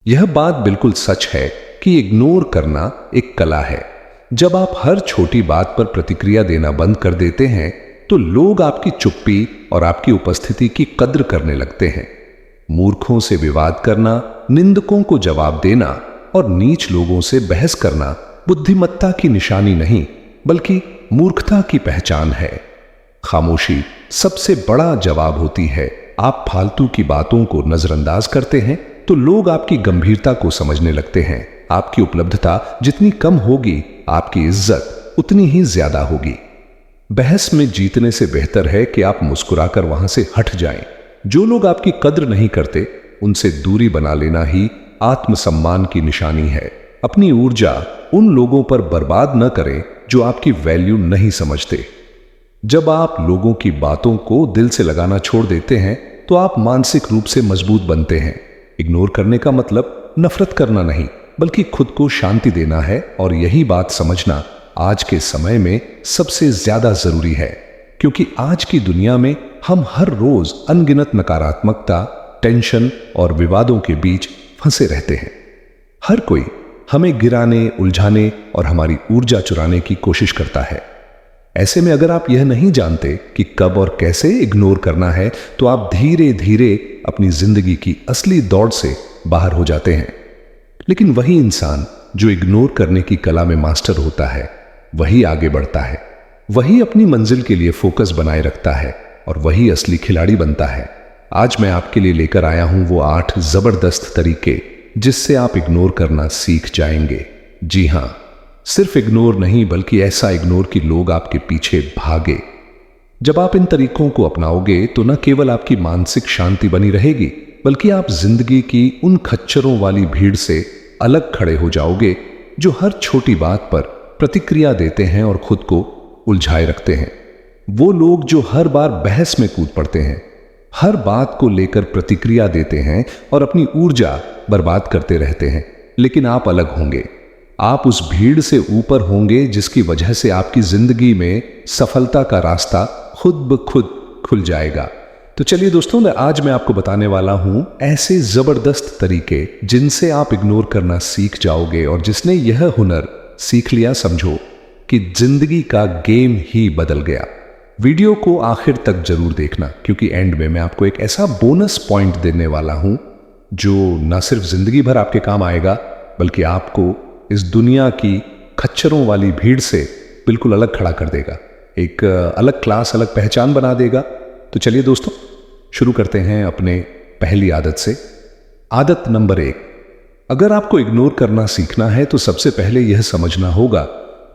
यह बात बिल्कुल सच है कि इग्नोर करना एक कला है। जब आप हर छोटी बात पर प्रतिक्रिया देना बंद कर देते हैं तो लोग आपकी चुप्पी और आपकी उपस्थिति की कद्र करने लगते हैं। मूर्खों से विवाद करना, निंदकों को जवाब देना और नीच लोगों से बहस करना बुद्धिमत्ता की निशानी नहीं बल्कि मूर्खता की पहचान है। खामोशी सबसे बड़ा जवाब होती है। आप फालतू की बातों को नजरअंदाज करते हैं तो लोग आपकी गंभीरता को समझने लगते हैं। आपकी उपलब्धता जितनी कम होगी, आपकी इज्जत उतनी ही ज्यादा होगी। बहस में जीतने से बेहतर है कि आप मुस्कुराकर वहां से हट जाएं। जो लोग आपकी कद्र नहीं करते, उनसे दूरी बना लेना ही आत्मसम्मान की निशानी है। अपनी ऊर्जा उन लोगों पर बर्बाद न करें जो आपकी वैल्यू नहीं समझते। जब आप लोगों की बातों को दिल से लगाना छोड़ देते हैं तो आप मानसिक रूप से मजबूत बनते हैं। इग्नोर करने का मतलब नफरत करना नहीं बल्कि खुद को शांति देना है, और यही बात समझना आज के समय में सबसे ज्यादा जरूरी है, क्योंकि आज की दुनिया में हम हर रोज अनगिनत नकारात्मकता, टेंशन और विवादों के बीच फंसे रहते हैं। हर कोई हमें गिराने, उलझाने और हमारी ऊर्जा चुराने की कोशिश करता है। ऐसे में अगर आप यह नहीं जानते कि कब और कैसे इग्नोर करना है तो आप धीरे धीरे अपनी जिंदगी की असली दौड़ से बाहर हो जाते हैं। लेकिन वही इंसान जो इग्नोर करने की कला में मास्टर होता है, वही आगे बढ़ता है, वही अपनी मंजिल के लिए फोकस बनाए रखता है और वही असली खिलाड़ी बनता है। आज मैं आपके लिए लेकर आया हूं वो 8 जबरदस्त तरीके जिससे आप इग्नोर करना सीख जाएंगे। जी हां, सिर्फ इग्नोर नहीं बल्कि ऐसा इग्नोर कि लोग आपके पीछे भागे। जब आप इन तरीकों को अपनाओगे तो न केवल आपकी मानसिक शांति बनी रहेगी बल्कि आप जिंदगी की उन खच्चरों वाली भीड़ से अलग खड़े हो जाओगे जो हर छोटी बात पर प्रतिक्रिया देते हैं और खुद को उलझाए रखते हैं। वो लोग जो हर बार बहस में कूद पड़ते हैं, हर बात को लेकर प्रतिक्रिया देते हैं और अपनी ऊर्जा बर्बाद करते रहते हैं। लेकिन आप अलग होंगे। आप उस भीड़ से ऊपर होंगे जिसकी वजह से आपकी जिंदगी में सफलता का रास्ता खुद ब खुद खुल जाएगा। तो चलिए दोस्तों, आज मैं आपको बताने वाला हूं ऐसे जबरदस्त तरीके जिनसे आप इग्नोर करना सीख जाओगे, और जिसने यह हुनर सीख लिया, समझो कि जिंदगी का गेम ही बदल गया। वीडियो को आखिर तक जरूर देखना, क्योंकि एंड में मैं आपको एक ऐसा बोनस पॉइंट देने वाला हूं जो न सिर्फ जिंदगी भर आपके काम आएगा बल्कि आपको इस दुनिया की खच्चरों वाली भीड़ से बिल्कुल अलग खड़ा कर देगा, एक अलग क्लास, अलग पहचान बना देगा। तो चलिए दोस्तों, शुरू करते हैं अपने पहली आदत से। आदत नंबर 1, अगर आपको इग्नोर करना सीखना है तो सबसे पहले यह समझना होगा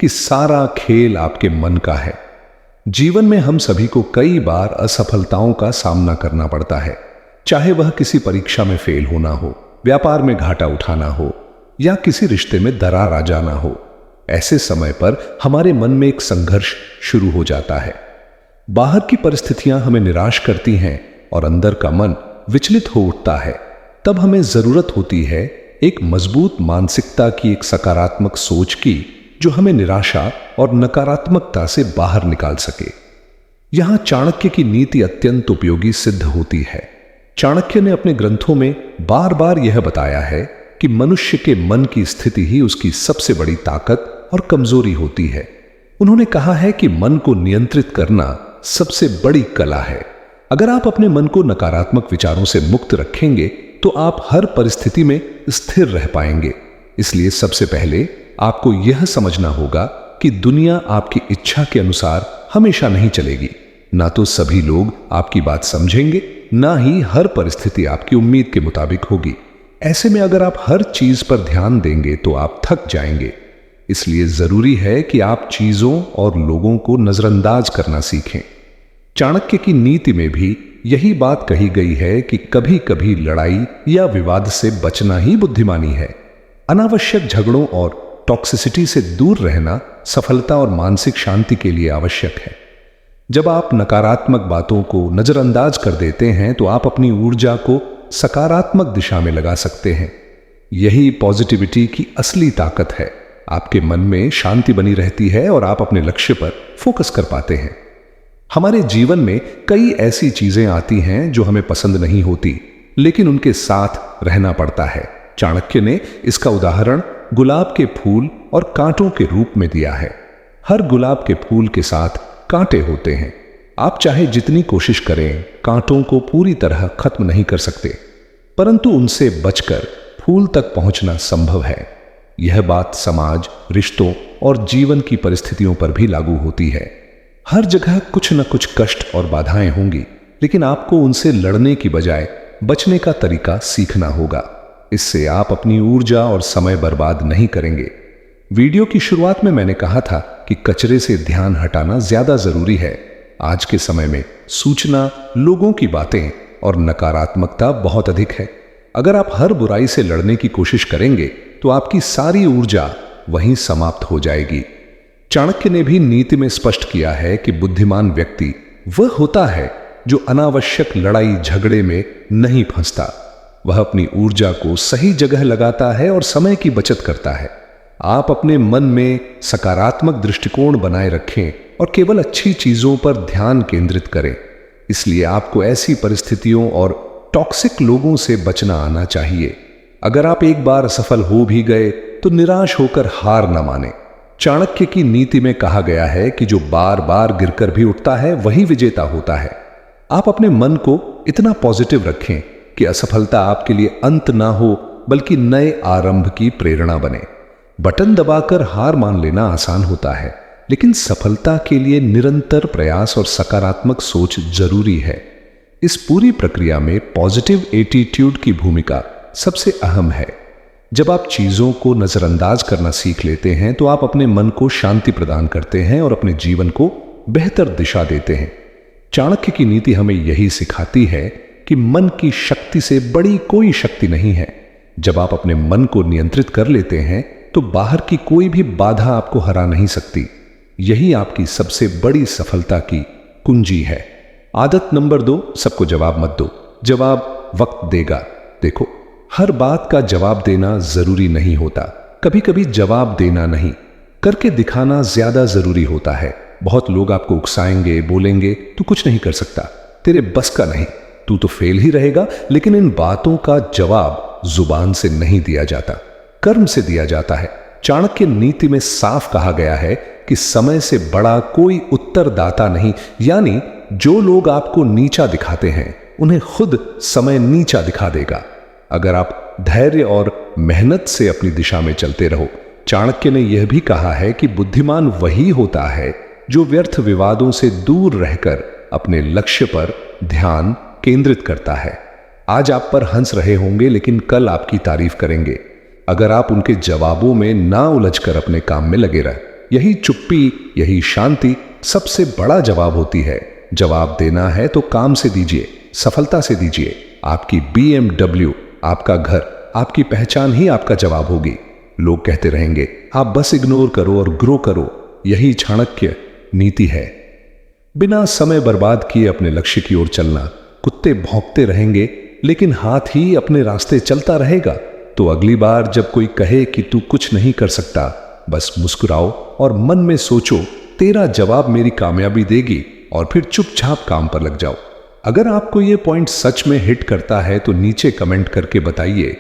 कि सारा खेल आपके मन का है। जीवन में हम सभी को कई बार असफलताओं का सामना करना पड़ता है, चाहे वह किसी परीक्षा में फेल होना हो, व्यापार में घाटा उठाना हो या किसी रिश्ते में दरार आ जाना हो। ऐसे समय पर हमारे मन में एक संघर्ष शुरू हो जाता है। बाहर की परिस्थितियां हमें निराश करती हैं और अंदर का मन विचलित हो उठता है। तब हमें जरूरत होती है एक मजबूत मानसिकता की, एक सकारात्मक सोच की, जो हमें निराशा और नकारात्मकता से बाहर निकाल सके। यहां चाणक्य की नीति अत्यंत उपयोगी सिद्ध होती है। चाणक्य ने अपने ग्रंथों में बार बार यह बताया है कि मनुष्य के मन की स्थिति ही उसकी सबसे बड़ी ताकत और कमजोरी होती है। उन्होंने कहा है कि मन को नियंत्रित करना सबसे बड़ी कला है। अगर आप अपने मन को नकारात्मक विचारों से मुक्त रखेंगे तो आप हर परिस्थिति में स्थिर रह पाएंगे। इसलिए सबसे पहले आपको यह समझना होगा कि दुनिया आपकी इच्छा के अनुसार हमेशा नहीं चलेगी। ना तो सभी लोग आपकी बात समझेंगे, ना ही हर परिस्थिति आपकी उम्मीद के मुताबिक होगी। ऐसे में अगर आप हर चीज पर ध्यान देंगे तो आप थक जाएंगे। इसलिए जरूरी है कि आप चीजों और लोगों को नजरअंदाज करना सीखें। चाणक्य की नीति में भी यही बात कही गई है कि कभी कभी लड़ाई या विवाद से बचना ही बुद्धिमानी है। अनावश्यक झगड़ों और टॉक्सिसिटी से दूर रहना सफलता और मानसिक शांति के लिए आवश्यक है। जब आप नकारात्मक बातों को नजरअंदाज कर देते हैं तो आप अपनी ऊर्जा को सकारात्मक दिशा में लगा सकते हैं। यही पॉजिटिविटी की असली ताकत है। आपके मन में शांति बनी रहती है और आप अपने लक्ष्य पर फोकस कर पाते हैं। हमारे जीवन में कई ऐसी चीजें आती हैं जो हमें पसंद नहीं होती, लेकिन उनके साथ रहना पड़ता है। चाणक्य ने इसका उदाहरण गुलाब के फूल और कांटों के रूप में दिया है। हर गुलाब के फूल के साथ कांटे होते हैं। आप चाहे जितनी कोशिश करें, कांटों को पूरी तरह खत्म नहीं कर सकते, परंतु उनसे बचकर फूल तक पहुंचना संभव है। यह बात समाज, रिश्तों और जीवन की परिस्थितियों पर भी लागू होती है। हर जगह कुछ न कुछ कष्ट और बाधाएं होंगी, लेकिन आपको उनसे लड़ने की बजाय बचने का तरीका सीखना होगा। इससे आप अपनी ऊर्जा और समय बर्बाद नहीं करेंगे। वीडियो की शुरुआत में मैंने कहा था कि कचरे से ध्यान हटाना ज्यादा जरूरी है। आज के समय में सूचना, लोगों की बातें और नकारात्मकता बहुत अधिक है। अगर आप हर बुराई से लड़ने की कोशिश करेंगे तो आपकी सारी ऊर्जा वहीं समाप्त हो जाएगी। चाणक्य ने भी नीति में स्पष्ट किया है कि बुद्धिमान व्यक्ति वह होता है जो अनावश्यक लड़ाई झगड़े में नहीं फंसता। वह अपनी ऊर्जा को सही जगह लगाता है और समय की बचत करता है। आप अपने मन में सकारात्मक दृष्टिकोण बनाए रखें और केवल अच्छी चीजों पर ध्यान केंद्रित करें। इसलिए आपको ऐसी परिस्थितियों और टॉक्सिक लोगों से बचना आना चाहिए। अगर आप एक बार असफल हो भी गए तो निराश होकर हार न माने। चाणक्य की नीति में कहा गया है कि जो बार बार गिरकर भी उठता है वही विजेता होता है। आप अपने मन को इतना पॉजिटिव रखें कि असफलता आपके लिए अंत ना हो, बल्कि नए आरंभ की प्रेरणा बने। बटन दबाकर हार मान लेना आसान होता है, लेकिन सफलता के लिए निरंतर प्रयास और सकारात्मक सोच जरूरी है। इस पूरी प्रक्रिया में पॉजिटिव एटीट्यूड की भूमिका सबसे अहम है। जब आप चीजों को नजरअंदाज करना सीख लेते हैं तो आप अपने मन को शांति प्रदान करते हैं और अपने जीवन को बेहतर दिशा देते हैं। चाणक्य की नीति हमें यही सिखाती है कि मन की शक्ति से बड़ी कोई शक्ति नहीं है। जब आप अपने मन को नियंत्रित कर लेते हैं तो बाहर की कोई भी बाधा आपको हरा नहीं सकती। यही आपकी सबसे बड़ी सफलता की कुंजी है। आदत नंबर 2, सबको जवाब मत दो। जवाब वक्त देगा। देखो, हर बात का जवाब देना जरूरी नहीं होता। कभी कभी जवाब देना नहीं, करके दिखाना ज्यादा जरूरी होता है। बहुत लोग आपको उकसाएंगे, बोलेंगे तू कुछ नहीं कर सकता, तेरे बस का नहीं, तू तो फेल ही रहेगा। लेकिन इन बातों का जवाब जुबान से नहीं दिया जाता, कर्म से दिया जाता है। चाणक्य नीति में साफ कहा गया है कि समय से बड़ा कोई उत्तरदाता नहीं। यानी जो लोग आपको नीचा दिखाते हैं उन्हें खुद समय नीचा दिखा देगा, अगर आप धैर्य और मेहनत से अपनी दिशा में चलते रहो। चाणक्य ने यह भी कहा है कि बुद्धिमान वही होता है जो व्यर्थ विवादों से दूर रहकर अपने लक्ष्य पर ध्यान केंद्रित करता है। आज आप पर हंस रहे होंगे, लेकिन कल आपकी तारीफ करेंगे अगर आप उनके जवाबों में ना उलझकर अपने काम में लगे रहे। यही चुप्पी, यही शांति सबसे बड़ा जवाब होती है। जवाब देना है तो काम से दीजिए, सफलता से दीजिए। आपकी BMW, आपका घर, आपकी पहचान ही आपका जवाब होगी। लोग कहते रहेंगे आप बस इग्नोर करो और ग्रो करो। यही चाणक्य नीति है। बिना समय बर्बाद किए अपने लक्ष्य की ओर चलना। कुत्ते भौंकते रहेंगे लेकिन हाथ ही अपने रास्ते चलता रहेगा। तो अगली बार जब कोई कहे कि तू कुछ नहीं कर सकता, बस मुस्कुराओ और मन में सोचो तेरा जवाब मेरी कामयाबी देगी, और फिर चुपचाप काम पर लग जाओ। अगर आपको यह पॉइंट सच में हिट करता है तो नीचे कमेंट करके बताइए,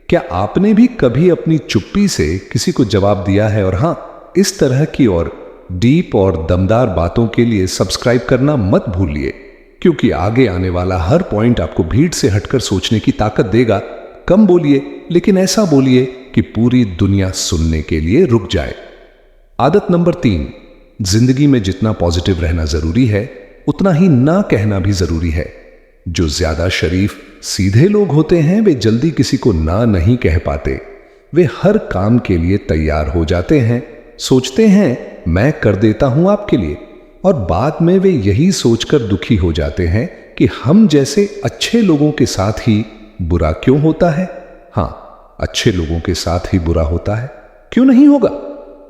क्या आपने भी कभी अपनी चुप्पी से किसी को जवाब दिया है? और हाँ, इस तरह की और डीप और दमदार बातों के लिए सब्सक्राइब करना मत भूलिए, क्योंकि आगे आने वाला हर पॉइंट आपको भीड़ से हटकर सोचने की ताकत देगा। कम बोलिए, लेकिन ऐसा बोलिए कि पूरी दुनिया सुनने के लिए रुक जाए। आदत नंबर 3, जिंदगी में जितना पॉजिटिव रहना जरूरी है उतना ही ना कहना भी जरूरी है। जो ज्यादा शरीफ, सीधे लोग होते हैं वे जल्दी किसी को ना नहीं कह पाते। वे हर काम के लिए तैयार हो जाते हैं, सोचते हैं मैं कर देता हूं आपके लिए, और बाद में वे यही सोचकर दुखी हो जाते हैं कि हम जैसे अच्छे लोगों के साथ ही बुरा क्यों होता है। हाँ, अच्छे लोगों के साथ ही बुरा होता है, क्यों नहीं होगा?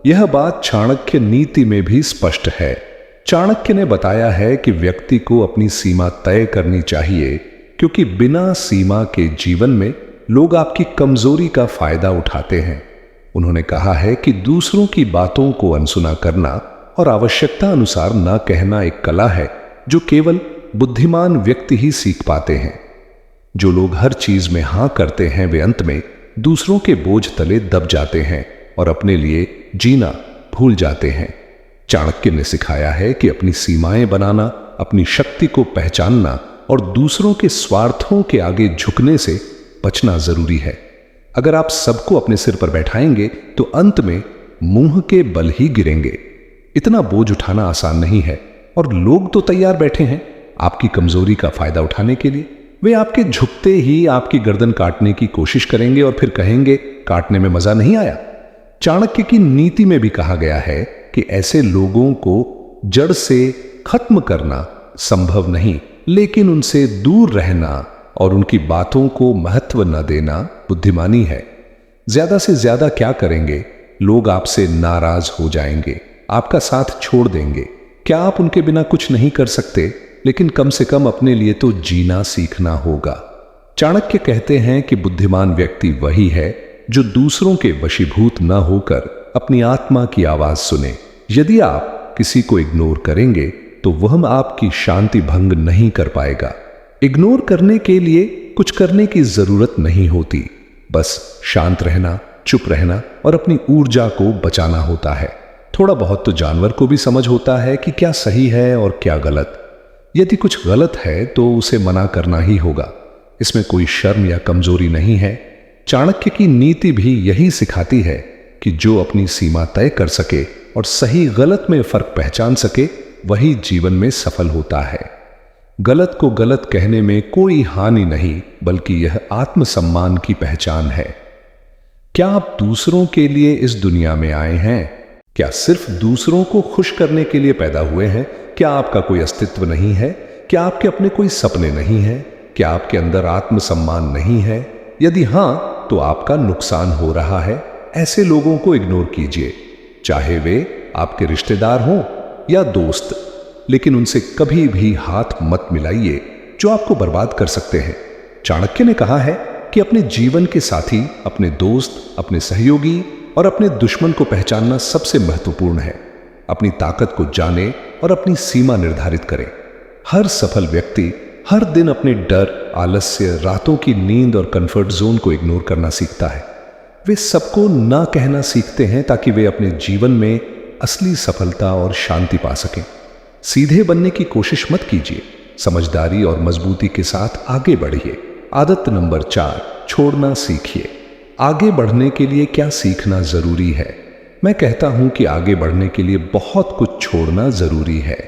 यह बात चाणक्य नीति में भी स्पष्ट है। चाणक्य ने बताया है कि व्यक्ति को अपनी सीमा तय करनी चाहिए, क्योंकि बिना सीमा के जीवन में लोग आपकी कमजोरी का फायदा उठाते हैं। उन्होंने कहा है कि दूसरों की बातों को अनसुना करना और आवश्यकता अनुसार ना कहना एक कला है जो केवल बुद्धिमान व्यक्ति ही सीख पाते हैं। जो लोग हर चीज में हां करते हैं वे अंत में दूसरों के बोझ तले दब जाते हैं और अपने लिए जीना भूल जाते हैं। चाणक्य ने सिखाया है कि अपनी सीमाएं बनाना, अपनी शक्ति को पहचानना और दूसरों के स्वार्थों के आगे झुकने से बचना जरूरी है। अगर आप सबको अपने सिर पर बैठाएंगे तो अंत में मुंह के बल ही गिरेंगे। इतना बोझ उठाना आसान नहीं है और लोग तो तैयार बैठे हैं आपकी कमजोरी का फायदा उठाने के लिए। वे आपके झुकते ही आपकी गर्दन काटने की कोशिश करेंगे और फिर कहेंगे काटने में मजा नहीं आया। चाणक्य की नीति में भी कहा गया है कि ऐसे लोगों को जड़ से खत्म करना संभव नहीं, लेकिन उनसे दूर रहना और उनकी बातों को महत्व न देना बुद्धिमानी है। ज्यादा से ज्यादा क्या करेंगे? लोग आपसे नाराज हो जाएंगे, आपका साथ छोड़ देंगे। क्या आप उनके बिना कुछ नहीं कर सकते? लेकिन कम से कम अपने लिए तो जीना सीखना होगा। चाणक्य कहते हैं कि बुद्धिमान व्यक्ति वही है जो दूसरों के वशीभूत न होकर अपनी आत्मा की आवाज सुने। यदि आप किसी को इग्नोर करेंगे तो वह आपकी शांति भंग नहीं कर पाएगा। इग्नोर करने के लिए कुछ करने की जरूरत नहीं होती, बस शांत रहना, चुप रहना और अपनी ऊर्जा को बचाना होता है। थोड़ा बहुत तो जानवर को भी समझ होता है कि क्या सही है और क्या गलत। यदि कुछ गलत है तो उसे मना करना ही होगा। इसमें कोई शर्म या कमजोरी नहीं है। चाणक्य की नीति भी यही सिखाती है कि जो अपनी सीमा तय कर सके और सही गलत में फर्क पहचान सके वही जीवन में सफल होता है। गलत को गलत कहने में कोई हानि नहीं, बल्कि यह आत्मसम्मान की पहचान है। क्या आप दूसरों के लिए इस दुनिया में आए हैं? क्या सिर्फ दूसरों को खुश करने के लिए पैदा हुए हैं? क्या आपका कोई अस्तित्व नहीं है? क्या आपके अपने कोई सपने नहीं हैं? क्या आपके अंदर आत्मसम्मान नहीं है? यदि हां, तो आपका नुकसान हो रहा है। ऐसे लोगों को इग्नोर कीजिए, चाहे वे आपके रिश्तेदार हों या दोस्त, लेकिन उनसे कभी भी हाथ मत मिलाइए जो आपको बर्बाद कर सकते हैं। चाणक्य ने कहा है कि अपने जीवन के साथी, अपने दोस्त, अपने सहयोगी और अपने दुश्मन को पहचानना सबसे महत्वपूर्ण है। अपनी ताकत को जाने और अपनी सीमा निर्धारित करें। हर सफल व्यक्ति हर दिन अपने डर, आलस्य, रातों की नींद और कंफर्ट जोन को इग्नोर करना सीखता है। वे सबको ना कहना सीखते हैं ताकि वे अपने जीवन में असली सफलता और शांति पा सकें। सीधे बनने की कोशिश मत कीजिए, समझदारी और मजबूती के साथ आगे बढ़िए। आदत नंबर 4, छोड़ना सीखिए। आगे बढ़ने के लिए क्या सीखना जरूरी है? मैं कहता हूं कि आगे बढ़ने के लिए बहुत कुछ छोड़ना जरूरी है।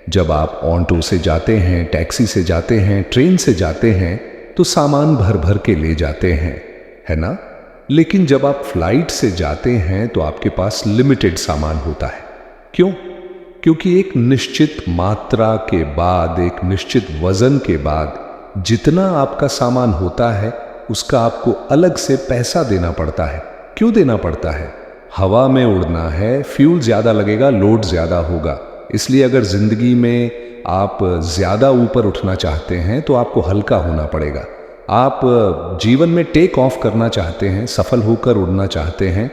जब आप ऑटो से जाते हैं, टैक्सी से जाते हैं, ट्रेन से जाते हैं तो सामान भर भर के ले जाते हैं, है ना? लेकिन जब आप फ्लाइट से जाते हैं तो आपके पास लिमिटेड सामान होता है। क्यों? क्योंकि एक निश्चित मात्रा के बाद, एक निश्चित वजन के बाद जितना आपका सामान होता है उसका आपको अलग से पैसा देना पड़ता है। क्यों देना पड़ता है? हवा में उड़ना है, फ्यूल ज्यादा लगेगा, लोड ज्यादा होगा। इसलिए अगर जिंदगी में आप ज्यादा ऊपर उठना चाहते हैं तो आपको हल्का होना पड़ेगा। आप जीवन में टेक ऑफ करना चाहते हैं, सफल होकर उड़ना चाहते हैं,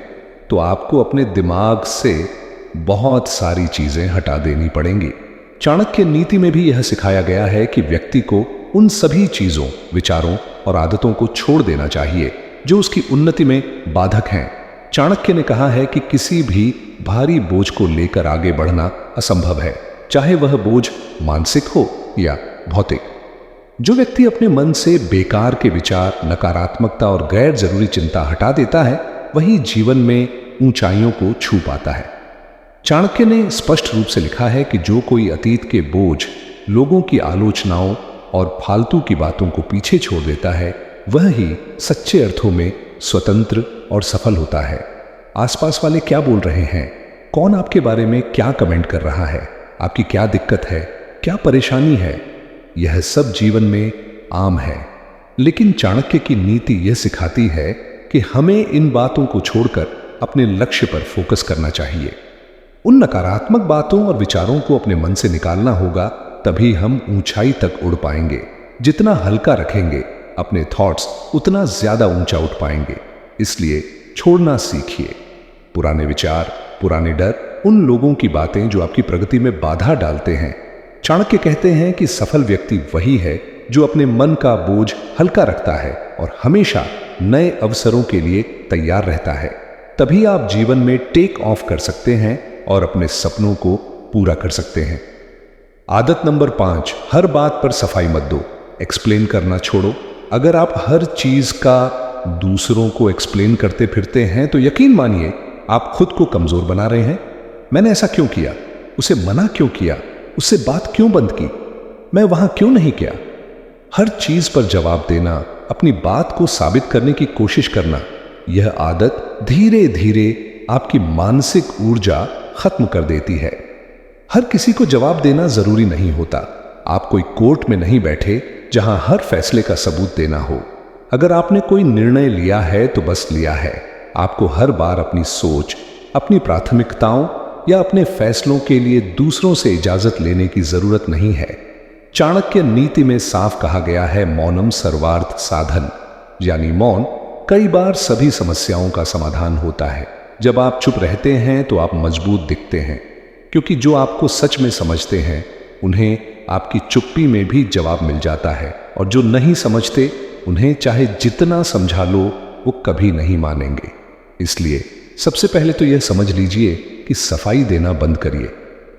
तो आपको अपने दिमाग से बहुत सारी चीजें हटा देनी पड़ेंगी। चाणक्य नीति में भी यह सिखाया गया है कि व्यक्ति को उन सभी चीजों, विचारों और आदतों को छोड़ देना चाहिए जो उसकी उन्नति में बाधक हैं। चाणक्य ने कहा है कि किसी भी भारी बोझ को लेकर आगे बढ़ना असंभव है, चाहे वह बोझ मानसिक हो या भौतिक। जो व्यक्ति अपने मन से बेकार के विचार, नकारात्मकता और गैर जरूरी चिंता हटा देता है वही जीवन में ऊंचाइयों को छू पाता है। चाणक्य ने स्पष्ट रूप से लिखा है कि जो कोई अतीत के बोझ, लोगों की आलोचनाओं और फालतू की बातों को पीछे छोड़ देता है वह ही सच्चे अर्थों में स्वतंत्र और सफल होता है। आसपास वाले क्या बोल रहे हैं, कौन आपके बारे में क्या कमेंट कर रहा है, आपकी क्या दिक्कत है, क्या परेशानी है, यह सब जीवन में आम है। लेकिन चाणक्य की नीति यह सिखाती है कि हमें इन बातों को छोड़कर अपने लक्ष्य पर फोकस करना चाहिए। उन नकारात्मक बातों और विचारों को अपने मन से निकालना होगा, तभी हम ऊंचाई तक उड़ पाएंगे। जितना हल्का रखेंगे अपने थॉट्स, उतना ज्यादा ऊंचा उठ पाएंगे। इसलिए छोड़ना सीखिए पुराने विचार, पुराने डर, उन लोगों की बातें जो आपकी प्रगति में बाधा डालते हैं। चाणक्य कहते हैं कि सफल व्यक्ति वही है जो अपने मन का बोझ हल्का रखता है और हमेशा नए अवसरों के लिए तैयार रहता है। तभी आप जीवन में टेक ऑफ कर सकते हैं और अपने सपनों को पूरा कर सकते हैं। आदत नंबर 5, हर बात पर सफाई मत दो। एक्सप्लेन करना छोड़ो। अगर आप हर चीज का दूसरों को एक्सप्लेन करते फिरते हैं तो यकीन मानिए आप खुद को कमजोर बना रहे हैं। मैंने ऐसा क्यों किया, उसे मना क्यों किया, उससे बात क्यों बंद की, मैं वहां क्यों नहीं किया। हर चीज पर जवाब देना, अपनी बात को साबित करने की कोशिश करना, यह आदत धीरे धीरे आपकी मानसिक ऊर्जा खत्म कर देती है। हर किसी को जवाब देना जरूरी नहीं होता। आप कोई कोर्ट में नहीं बैठे जहां हर फैसले का सबूत देना हो। अगर आपने कोई निर्णय लिया है तो बस लिया है। आपको हर बार अपनी सोच, अपनी प्राथमिकताओं या अपने फैसलों के लिए दूसरों से इजाजत लेने की जरूरत नहीं है। चाणक्य नीति में साफ कहा गया है, मौनम सर्वार्थ साधन, यानी मौन कई बार सभी समस्याओं का समाधान होता है। जब आप चुप रहते हैं तो आप मजबूत दिखते हैं, क्योंकि जो आपको सच में समझते हैं उन्हें आपकी चुप्पी में भी जवाब मिल जाता है, और जो नहीं समझते उन्हें चाहे जितना समझा लो वो कभी नहीं मानेंगे। इसलिए सबसे पहले तो यह समझ लीजिए कि सफाई देना बंद करिए।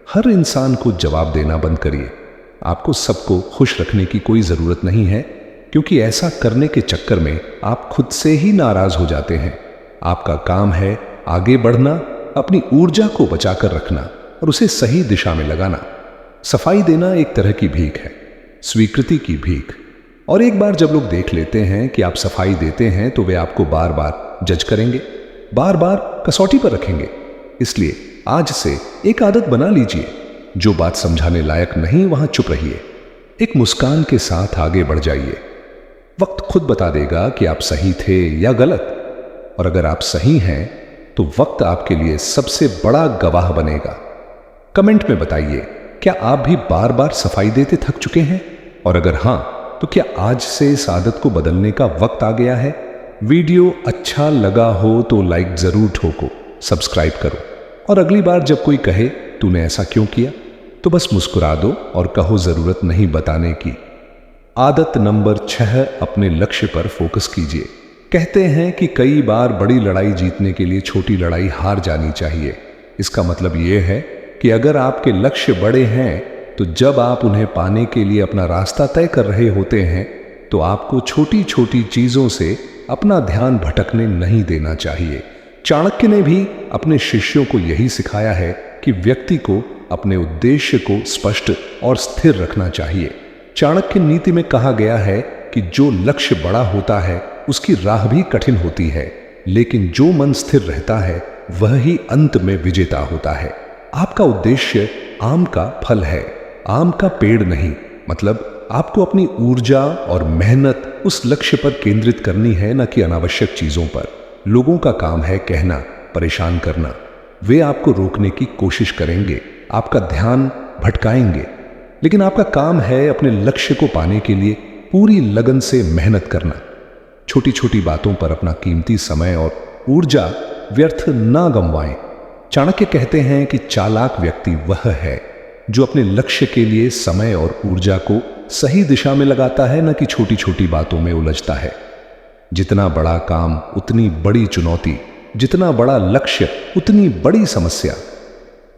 हर इंसान को जवाब देना बंद करिए। आपको सबको खुश रखने की कोई जरूरत नहीं है, क्योंकि ऐसा करने के चक्कर में आप खुद से ही नाराज हो जाते हैं। आपका काम है आगे बढ़ना, अपनी ऊर्जा को बचाकर रखना और उसे सही दिशा में लगाना। सफाई देना एक तरह की भीख है, स्वीकृति की भीख। और एक बार जब लोग देख लेते हैं कि आप सफाई देते हैं तो वे आपको बार बार जज करेंगे, बार बार कसौटी पर रखेंगे। इसलिए आज से एक आदत बना लीजिए, जो बात समझाने लायक नहीं वहां चुप रहिए। एक मुस्कान के साथ आगे बढ़ जाइए। वक्त खुद बता देगा कि आप सही थे या गलत, और अगर आप सही हैं तो वक्त आपके लिए सबसे बड़ा गवाह बनेगा। कमेंट में बताइए, क्या आप भी बार बार सफाई देते थक चुके हैं? और अगर हां, तो क्या आज से इस आदत को बदलने का वक्त आ गया है? वीडियो अच्छा लगा हो तो लाइक जरूर ठोको, सब्सक्राइब करो, और अगली बार जब कोई कहे तूने ऐसा क्यों किया, तो बस मुस्कुरा दो और कहो जरूरत नहीं बताने की। आदत नंबर 6, अपने लक्ष्य पर फोकस कीजिए। कहते हैं कि कई बार बड़ी लड़ाई जीतने के लिए छोटी लड़ाई हार जानी चाहिए। इसका मतलब यह है कि अगर आपके लक्ष्य बड़े हैं तो जब आप उन्हें पाने के लिए अपना रास्ता तय कर रहे होते हैं तो आपको छोटी छोटी चीजों से अपना ध्यान भटकने नहीं देना चाहिए। चाणक्य ने भी अपने शिष्यों को यही सिखाया है कि व्यक्ति को अपने उद्देश्य को स्पष्ट और स्थिर रखना चाहिए। चाणक्य नीति में कहा गया है कि जो लक्ष्य बड़ा होता है उसकी राह भी कठिन होती है, लेकिन जो मन स्थिर रहता है वह ही अंत में विजेता होता है। आपका उद्देश्य आम का फल है, आम का पेड़ नहीं। मतलब आपको अपनी ऊर्जा और मेहनत उस लक्ष्य पर केंद्रित करनी है, न कि अनावश्यक चीजों पर। लोगों का काम है कहना, परेशान करना। वे आपको रोकने की कोशिश करेंगे, आपका ध्यान भटकाएंगे, लेकिन आपका काम है अपने लक्ष्य को पाने के लिए पूरी लगन से मेहनत करना। छोटी छोटी बातों पर अपना कीमती समय और ऊर्जा व्यर्थ ना गंवाएं। चाणक्य कहते हैं कि चालाक व्यक्ति वह है जो अपने लक्ष्य के लिए समय और ऊर्जा को सही दिशा में लगाता है, न कि छोटी छोटी बातों में उलझता है। जितना बड़ा काम उतनी बड़ी चुनौती, जितना बड़ा लक्ष्य उतनी बड़ी समस्या।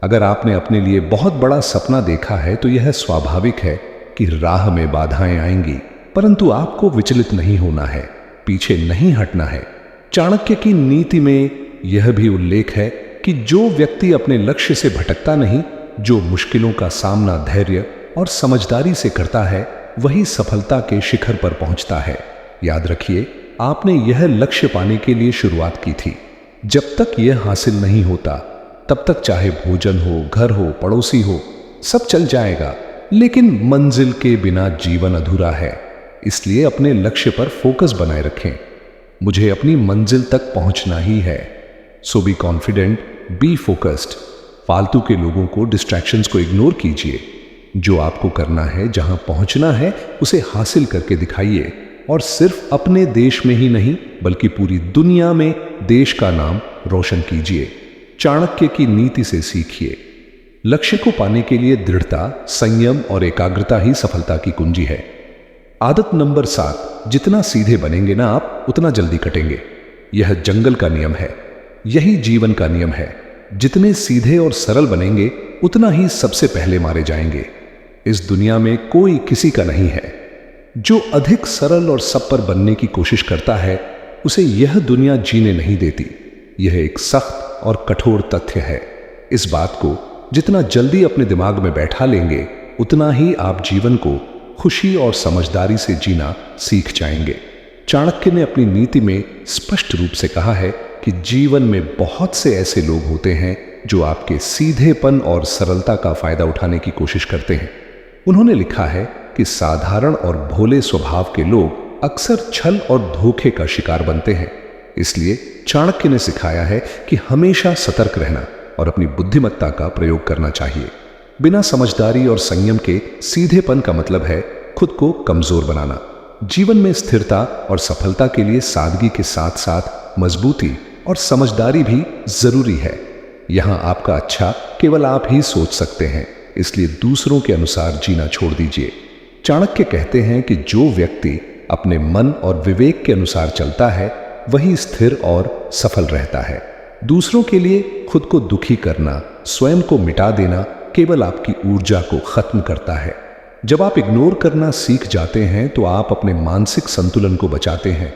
अगर आपने अपने लिए बहुत बड़ा सपना देखा है तो यह स्वाभाविक है कि राह में बाधाएं आएंगी, परंतु आपको विचलित नहीं होना है, पीछे नहीं हटना है। चाणक्य की नीति में यह भी उल्लेख है कि जो व्यक्ति अपने लक्ष्य से भटकता नहीं, जो मुश्किलों का सामना धैर्य और समझदारी से करता है, वही सफलता के शिखर पर पहुंचता है। याद रखिए, आपने यह लक्ष्य पाने के लिए शुरुआत की थी। जब तक यह हासिल नहीं होता तब तक चाहे भोजन हो, घर हो, पड़ोसी हो, सब चल जाएगा, लेकिन मंजिल के बिना जीवन अधूरा है। इसलिए अपने लक्ष्य पर फोकस बनाए रखें। मुझे अपनी मंजिल तक पहुंचना ही है। सो बी कॉन्फिडेंट, बी फोकस्ड। फालतू के लोगों को, डिस्ट्रैक्शंस को इग्नोर कीजिए। जो आपको करना है, जहां पहुंचना है, उसे हासिल करके दिखाइए, और सिर्फ अपने देश में ही नहीं बल्कि पूरी दुनिया में देश का नाम रोशन कीजिए। चाणक्य की नीति से सीखिए। लक्ष्य को पाने के लिए दृढ़ता, संयम और एकाग्रता ही सफलता की कुंजी है। आदत नंबर 7, जितना सीधे बनेंगे ना आप उतना जल्दी कटेंगे। यह जंगल का नियम है, यही जीवन का नियम है। जितने सीधे और सरल बनेंगे उतना ही सबसे पहले मारे जाएंगे। इस दुनिया में कोई किसी का नहीं है। जो अधिक सरल और सब पर बनने की कोशिश करता है उसे यह दुनिया जीने नहीं देती। यह एक सख्त और कठोर तथ्य है। इस बात को जितना जल्दी अपने दिमाग में बैठा लेंगे उतना ही आप जीवन को खुशी और समझदारी से जीना सीख जाएंगे। चाणक्य ने अपनी नीति में स्पष्ट रूप से कहा है कि जीवन में बहुत से ऐसे लोग होते हैं जो आपके सीधेपन और सरलता का फायदा उठाने की कोशिश करते हैं। उन्होंने लिखा है कि साधारण और भोले स्वभाव के लोग अक्सर छल और धोखे का शिकार बनते हैं। इसलिए चाणक्य ने सिखाया है कि हमेशा सतर्क रहना और अपनी बुद्धिमत्ता का प्रयोग करना चाहिए। बिना समझदारी और संयम के सीधेपन का मतलब है खुद को कमजोर बनाना। जीवन में स्थिरता और सफलता के लिए सादगी के साथ साथ मजबूती और समझदारी भी जरूरी है। यहां आपका अच्छा केवल आप ही सोच सकते हैं, इसलिए दूसरों के अनुसार जीना छोड़ दीजिए। चाणक्य कहते हैं कि जो व्यक्ति अपने मन और विवेक के अनुसार चलता है वही स्थिर और सफल रहता है। दूसरों के लिए खुद को दुखी करना, स्वयं को मिटा देना केवल आपकी ऊर्जा को खत्म करता है। जब आप इग्नोर करना सीख जाते हैं तो आप अपने मानसिक संतुलन को बचाते हैं।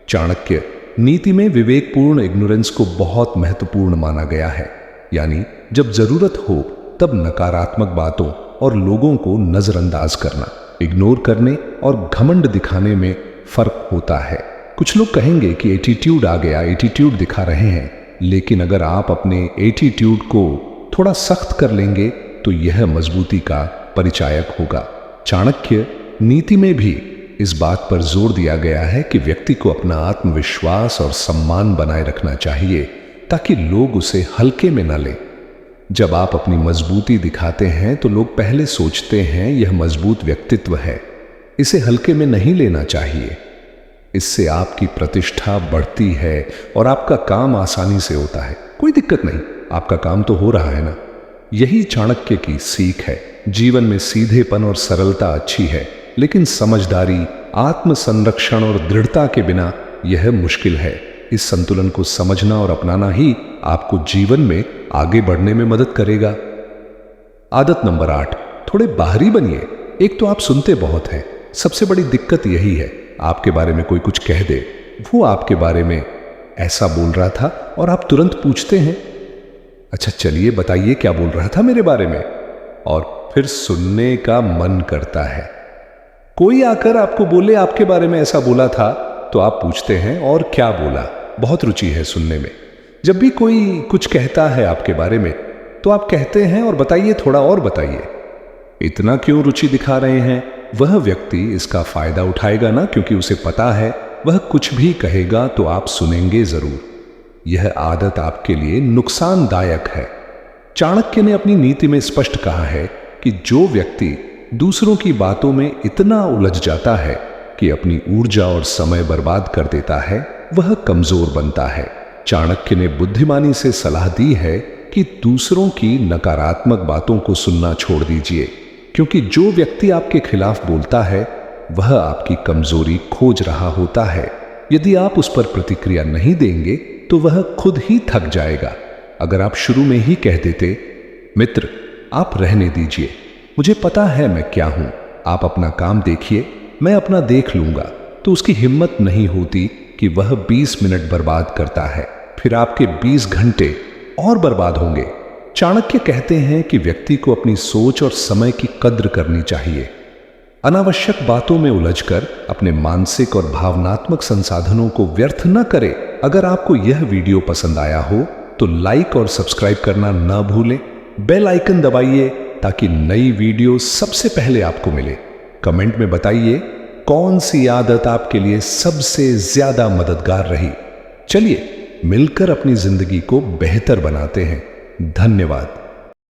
चाणक्य नीति में विवेकपूर्ण इग्नोरेंस को बहुत महत्वपूर्ण माना गया है, यानी जब जरूरत हो तब नकारात्मक बातों और लोगों को नजरअंदाज करना। इग्नोर करने और घमंड दिखाने में फर्क होता है। कुछ लोग कहेंगे कि एटीट्यूड आ गया, एटीट्यूड दिखा रहे हैं, लेकिन अगर आप अपने एटीट्यूड को थोड़ा सख्त कर लेंगे तो यह मजबूती का परिचायक होगा। चाणक्य नीति में भी इस बात पर जोर दिया गया है कि व्यक्ति को अपना आत्मविश्वास और सम्मान बनाए रखना चाहिए ताकि लोग उसे हल्के में न लें। जब आप अपनी मजबूती दिखाते हैं तो लोग पहले सोचते हैं यह मजबूत व्यक्तित्व है, इसे हल्के में नहीं लेना चाहिए। इससे आपकी प्रतिष्ठा बढ़ती है और आपका काम आसानी से होता है। कोई दिक्कत नहीं, आपका काम तो हो रहा है ना। यही चाणक्य की सीख है। जीवन में सीधेपन और सरलता अच्छी है, लेकिन समझदारी, आत्मसंरक्षण और दृढ़ता के बिना यह मुश्किल है। इस संतुलन को समझना और अपनाना ही आपको जीवन में आगे बढ़ने में मदद करेगा। आदत नंबर 8, थोड़े बाहरी बनिए। एक तो आप सुनते बहुत हैं, सबसे बड़ी दिक्कत यही है। आपके बारे में कोई कुछ कह दे, वो आपके बारे में ऐसा बोल रहा था और आप तुरंत पूछते हैं, अच्छा चलिए बताइए क्या बोल रहा था मेरे बारे में, और फिर सुनने का मन करता है। कोई आकर आपको बोले आपके बारे में ऐसा बोला था तो आप पूछते हैं और क्या बोला। बहुत रुचि है सुनने में। जब भी कोई कुछ कहता है आपके बारे में तो आप कहते हैं और बताइए, थोड़ा और बताइए। इतना क्यों रुचि दिखा रहे हैं? वह व्यक्ति इसका फायदा उठाएगा ना, क्योंकि उसे पता है वह कुछ भी कहेगा तो आप सुनेंगे जरूर। यह आदत आपके लिए नुकसानदायक है। चाणक्य ने अपनी नीति में स्पष्ट कहा है कि जो व्यक्ति दूसरों की बातों में इतना उलझ जाता है कि अपनी ऊर्जा और समय बर्बाद कर देता है, वह कमजोर बनता है। चाणक्य ने बुद्धिमानी से सलाह दी है कि दूसरों की नकारात्मक बातों को सुनना छोड़ दीजिए, क्योंकि जो व्यक्ति आपके खिलाफ बोलता है वह आपकी कमजोरी खोज रहा होता है। यदि आप उस पर प्रतिक्रिया नहीं देंगे तो वह खुद ही थक जाएगा। अगर आप शुरू में ही कह देते, मित्र आप रहने दीजिए, मुझे पता है मैं क्या हूं, आप अपना काम देखिए, मैं अपना देख लूंगा, तो उसकी हिम्मत नहीं होती कि वह 20 मिनट बर्बाद करता है, फिर आपके 20 घंटे और बर्बाद होंगे। चाणक्य कहते हैं कि व्यक्ति को अपनी सोच और समय की कद्र करनी चाहिए। अनावश्यक बातों में उलझकर अपने मानसिक और भावनात्मक संसाधनों को व्यर्थ न करें। अगर आपको यह वीडियो पसंद आया हो तो लाइक और सब्सक्राइब करना न भूलें। बेल आइकन दबाइए ताकि नई वीडियो सबसे पहले आपको मिले। कमेंट में बताइए कौन सी आदत आपके लिए सबसे ज्यादा मददगार रही। चलिए मिलकर अपनी जिंदगी को बेहतर बनाते हैं। धन्यवाद।